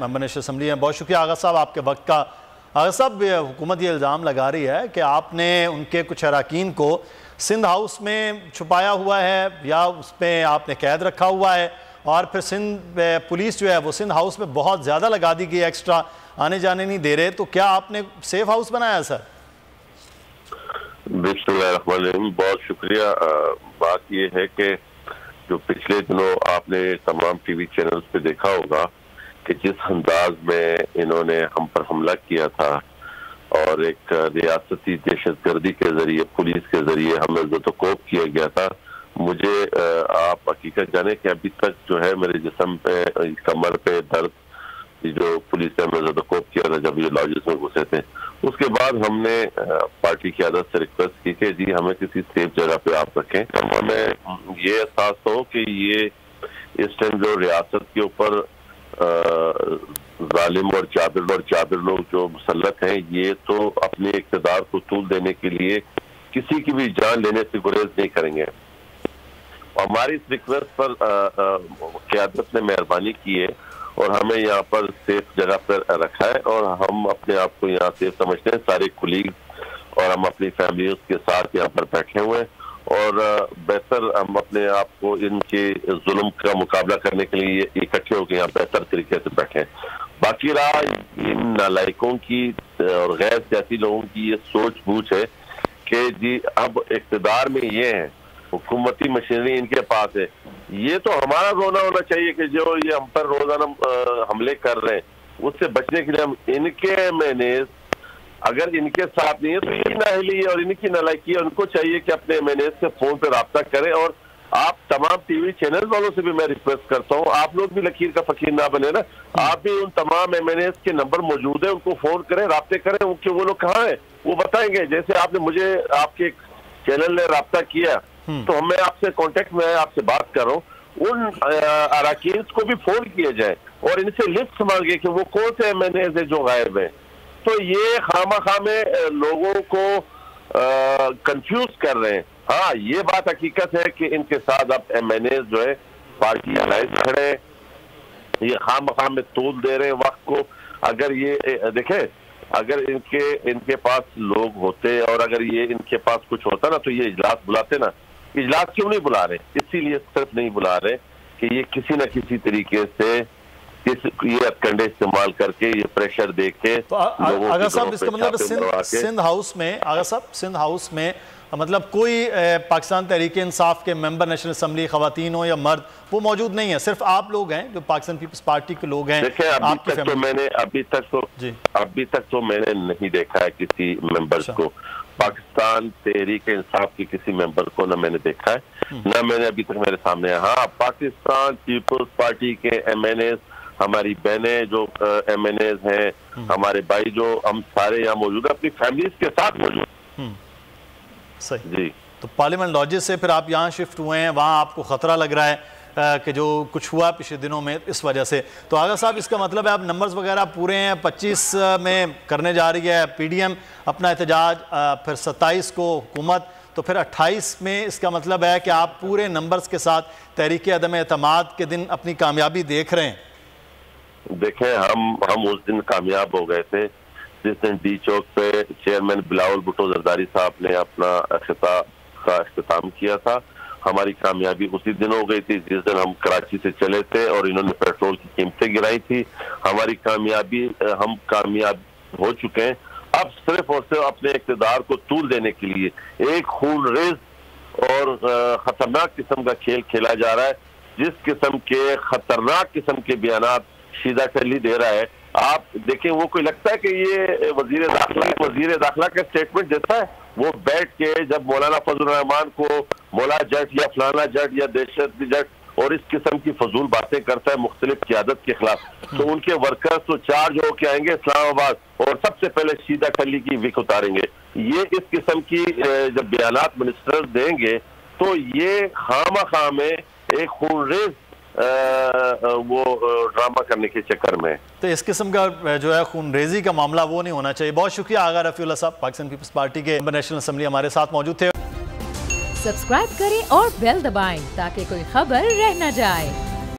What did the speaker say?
ممبر national assembly ہیں، بہت شکریہ آغا صاحب آپ کے وقت کا۔ آغا صاحب حکومت یہ الزام لگا رہی ہے کہ آپ نے ان کے کچھ اراکین کو سندھ ہاؤس میں چھپایا ہوا ہے یا اس پہ آپ نے قید رکھا ہوا ہے، اور پھر سندھ پولیس جو ہے وہ سندھ ہاؤس میں بہت زیادہ لگا دی گئی، ایکسٹرا آنے جانے نہیں دے رہے، تو کیا آپ نے سیف ہاؤس بنایا ہے سر؟ بسم اللہ الرحمن الرحیم، بہت شکریہ۔ بات یہ ہے کہ جو پچھلے دنوں آپ نے تمام ٹی وی چینلز پہ دیکھا ہوگا کہ جس انداز میں انہوں نے ہم پر حملہ کیا تھا اور ایک ریاستی دہشت گردی کے ذریعے پولیس کے ذریعے ہمیں زد و کوب کیا گیا تھا، مجھے آپ حقیقت جانے کہ ابھی تک جو ہے میرے جسم پہ کمر پہ درد جو پولیس نے ہمیں زد و کوب کیا تھا جب یہ لاجز میں گھسے تھے۔ اس کے بعد ہم نے پارٹی قیادت سے ریکویسٹ کی کہ جی ہمیں کسی سیف جگہ پہ آپ رکھیں، ہمیں یہ احساس ہو کہ یہ اس ٹائم جو ریاست کے اوپر ظالم اور جابر لوگ جو مسلط ہیں، یہ تو اپنے اقتدار کو طول دینے کے لیے کسی کی بھی جان لینے سے گریز نہیں کریں گے۔ ہماری اس ریکویسٹ پر قیادت نے مہربانی کی ہے اور ہمیں یہاں پر سیف جگہ پر رکھا ہے، اور ہم اپنے آپ کو یہاں سیف سمجھتے ہیں، سارے کولیگز اور ہم اپنی فیملیز کے ساتھ یہاں پر بیٹھے ہوئے ہیں، اور بہتر ہم اپنے آپ کو ان کے ظلم کا مقابلہ کرنے کے لیے اکٹھے ہو کے یہاں بہتر طریقے سے بیٹھے ہیں۔ باقی رہا ان نالائقوں کی اور غیر سیاسی لوگوں کی یہ سوچ بوجھ ہے کہ جی اب اقتدار میں یہ ہے، حکومتی مشینری ان کے پاس ہے، یہ تو ہمارا رونا ہونا چاہیے کہ جو یہ ہم پر روزانہ حملے کر رہے ہیں اس سے بچنے کے لیے ہم ان کے مینیز اگر ان کے ساتھ نہیں ہے تو یہ نااہلی ہے اور ان کی نالائکی ہے، ان کو چاہیے کہ اپنے مینیز سے فون پہ رابطہ کریں۔ اور آپ تمام ٹی وی چینل والوں سے بھی میں ریکویسٹ کرتا ہوں، آپ لوگ بھی لکیر کا فقیر نہ بنے نا، آپ بھی ان تمام ایم این ایز کے نمبر موجود ہیں، ان کو فون کریں، رابطے کریں، کہ وہ لوگ کہاں ہیں وہ بتائیں گے۔ جیسے آپ نے مجھے آپ کے چینل نے رابطہ کیا تو میں آپ سے کانٹیکٹ میں آپ سے بات کر رہا ہوں، ان اراکین کو بھی فون کیے جائیں اور ان سے لسٹ مانگے کہ وہ کون سے ایم این ایز ہیں جو غائب ہیں۔ تو یہ خواہ میں لوگوں کو کنفیوز کر رہے ہیں۔ ہاں یہ بات حقیقت ہے کہ ان کے ساتھ اب ایم این ایز جو ہے پارٹی الائنس کھڑے ہیں، یہ خواہ میں طول دے رہے ہیں وقت کو۔ اگر یہ دیکھیں اگر ان کے پاس لوگ ہوتے اور اگر یہ ان کے پاس کچھ ہوتا نا تو یہ اجلاس بلاتے نا، اجلاس کیوں نہیں بلا رہے؟ اسی لیے صرف نہیں بلا رہے کہ یہ کسی نہ کسی طریقے سے یہ ہتھکنڈے استعمال کر کے یہ پریشر دے کے آغا صاحب اس کا مطلب سندھ ہاؤس میں مطلب کوئی پاکستان تحریک انصاف کے ممبر نیشنل اسمبلی خواتین ہو یا مرد وہ موجود نہیں ہے، صرف آپ لوگ ہیں جو پاکستان پیپلز پارٹی کے لوگ ہیں؟ دیکھیں ابھی تک تو میں نے نہیں دیکھا ہے کسی ممبرز کو، پاکستان تحریک انصاف کے کسی ممبر کو نہ میں نے دیکھا ہے نہ میں نے ابھی تک میرے سامنے ہے۔ ہاں پاکستان پیپلز پارٹی کے ایم این ایز، ہماری بہنیں جو ایم این ایز ہیں، ہمارے بھائی جو ہم سارے یہاں موجود ہیں، اپنی فیملیز کے ساتھ موجود ہیں۔ صحیح جی، تو پارلیمنٹ لاجز سے پھر آپ یہاں شفٹ ہوئے ہیں، وہاں آپ کو خطرہ لگ رہا ہے کہ جو کچھ ہوا پچھلے دنوں میں اس وجہ سے، تو آغا صاحب اس کا مطلب ہے آپ نمبرز وغیرہ پورے ہیں، 25 میں کرنے جا رہی ہے پی ڈی ایم اپنا احتجاج، پھر 27 کو حکومت، تو پھر 28 میں اس کا مطلب ہے کہ آپ پورے نمبرز کے ساتھ تحریک عدم اعتماد کے دن اپنی کامیابی دیکھ رہے ہیں؟ دیکھیں ہم اس دن کامیاب ہو گئے تھے جس دن ڈی چوک پہ چیئرمین بلاول بھٹو زرداری صاحب نے اپنا خطاب کا اختتام کیا تھا۔ ہماری کامیابی اسی دن ہو گئی تھی جس دن ہم کراچی سے چلے تھے اور انہوں نے پیٹرول کی قیمتیں گرائی تھی۔ ہماری کامیابی ہم کامیاب ہو چکے ہیں، اب صرف اور صرف اپنے اقتدار کو طول دینے کے لیے ایک خون ریز اور خطرناک قسم کا کھیل کھیلا جا رہا ہے، جس قسم کے خطرناک قسم کے بیانات شیدہ ٹلی دے رہا ہے۔ آپ دیکھیں وہ کوئی لگتا ہے کہ یہ وزیر داخلہ کا سٹیٹمنٹ دیتا ہے، وہ بیٹھ کے جب مولانا فضل الرحمان کو مولا جٹ یا فلانا جٹ یا دہشت جٹ اور اس قسم کی فضول باتیں کرتا ہے مختلف قیادت کے خلاف، تو ان کے ورکرز تو چارج ہو کے آئیں گے اسلام آباد اور سب سے پہلے شیدہ ٹلی کی وک اتاریں گے۔ یہ اس قسم کی جب بیانات منسٹر دیں گے تو یہ خواہ میں ایک خون ریز وہ ڈرامہ کرنے کے چکر میں، تو اس قسم کا جو ہے خون ریزی کا معاملہ وہ نہیں ہونا چاہیے۔ بہت شکریہ آغا رفیع اللہ صاحب، پاکستان پیپلز پارٹی کے ممبر نیشنل اسمبلی ہمارے ساتھ موجود تھے۔ سبسکرائب کریں اور بیل دبائیں تاکہ کوئی خبر رہ نہ جائے۔